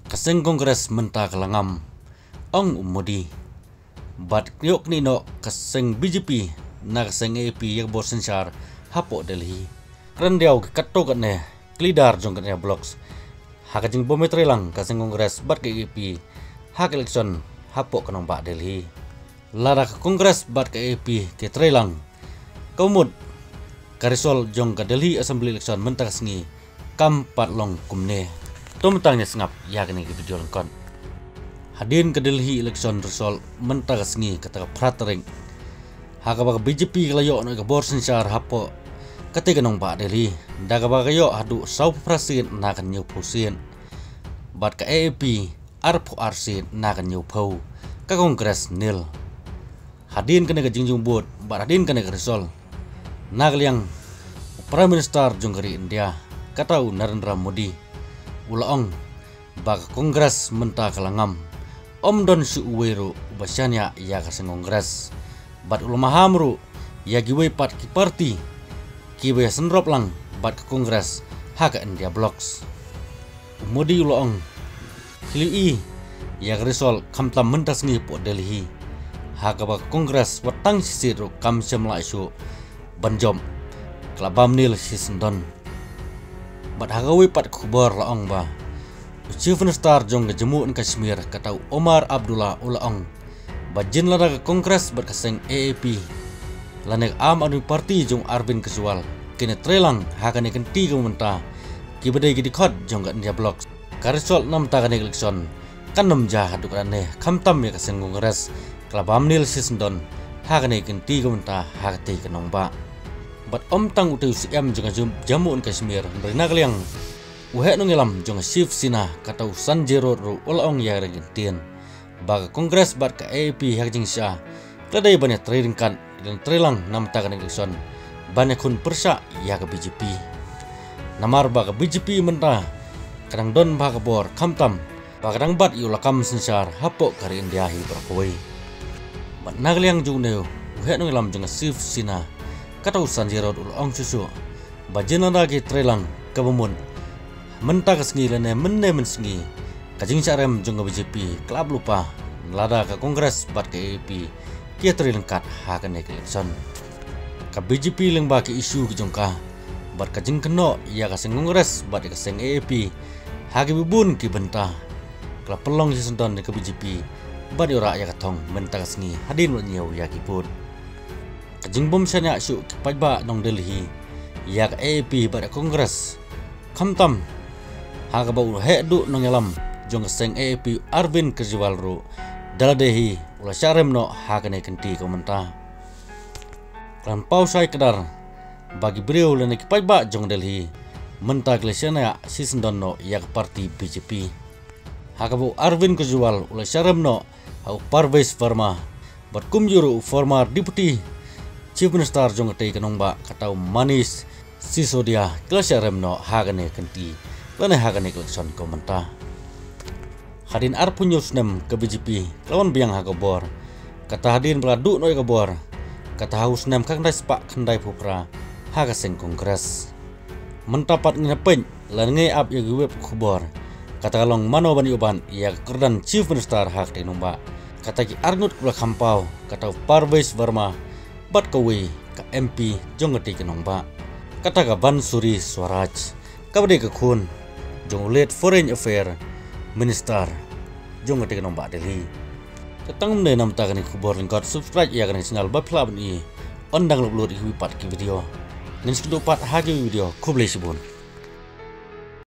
Kaseng Kongres menta kalangam ong umudi bat yok ni no kaseng BJP na kaseng AP yak bor sensar hapo Delhi rendiau kato katne klidar jong katne blocks hakajing bometre lang kaseng Kongres bat ke AP hak election hapo kanong ba Delhi lara ka Kongres bat ke AP ke trelang kaumud karisol jong ka Delhi Assembly election menta kasngi kam patlong kumne Tumtangnya sengap ya kini ke video lengkon. Hadin ke Delhi election result mentah sengi kata pratering. Haka baka BJP kelayo no ke bor sensar hapo ketika nong ba Delhi. Daga baka yo hadu sau prasin nakan nyu pusin. Bat ke AAP arpo arsin nakan nyu pau ke Kongres nil. Hadin kene ke jingjung bud bat hadin kene ke result. Nagal yang Prime Minister Jonggari India katau Narendra Modi. Ulaong baka Kongres menta kalangam om don su uweru basyanya ya kaseng Kongres bat ulamahamru ya giwe pat ki party kiwe senrop lang bat ke Kongres haka India blocks Modi ulaong kili ya risol kamtam menta sengi po Delhi haka baka Kongres watang sisiru kam semla isu banjom klabam nil sisendon bat hagawi pat kubar laong ba Chief Minister jong Jammu and Kashmir katau Omar Abdullah ulaong bajin lada ke Kongres bat kaseng AAP lanek Am Admi Party jong Arvind Kejriwal kene trelang hakane kenti kumenta kibadai ki dikot jong India blocks karisol nam ta kane election kanom ja haduk rane kamtam ya kaseng Kongres klabam nil sisendon hakane kenti kumenta hakati kanong ba bat om tang uteu siam jong Jammu and Kashmir berina kaliang uhe nungelam jong Shiv Sena katau Sanjero ru ulaong ya regentien baga Kongres bat ka AP hak jing sya kladai banyak treringkan dan trelang nam takan election banyak kun persa ya ke BJP namar baga BJP menta kadang don baga bor kamtam baga dang bat yulakam sensar hapo kari India hi berkawai bat nagliang jong neu uhe nungelam jong Shiv Sena katau Sanjero ulaong susu bajina lagi trelang kabumun menta kesengi lene menne mensengi kajing carem jong BJP klab lupa lada ke Kongres bat ke AP kia lengkat hakan election ka BJP leng baki isu ke jongka bat kajing keno ya kaseng Kongres bat kaseng AAP hagi bubun ki benta klab pelong si senton ke BJP bat ora ya katong menta kesengi hadin nyau ya kipun kajing bom sanya su pajba nong Delhi ya ke AAP bat Kongres kamtam haka bau hedu nongelam jong seng AAP Arvind Kejriwal ru daladehi ula syarem no hakane kenti komenta klan pausai kedar bagi beliau lene kipaiba jong Delhi menta glesiana sisendon no yak parti BJP haka bau Arvind Kejriwal ula syarem no au Parvez Verma berkum juru former deputy Chief Minister jong tei kanongba katau Manish Sisodia glesiarem no hakane kenti lene hakan election komenta hadin arpunyus nem ke BJP lawan biang hagobor kata hadin beladu noi gobor kata haus nem kandai spak kandai pupra haga seng Kongres mentapat ngepeny lan nge up ya web kubor kata kalong mano bani uban ya kerdan Chief Minister hak de nomba kata ki arnut kula kampau kata Parvez Verma bat kawe ka MP jongati kenongba kata ka Bansuri Swaraj kabade ka khun jong lead foreign affair minister jong ngetik nombak Delhi ketang mne nam takani kubor lingkot subscribe ya kan channel bapla bani ondang upload wipat ki video ngin skudu pat hagi video kublai sibun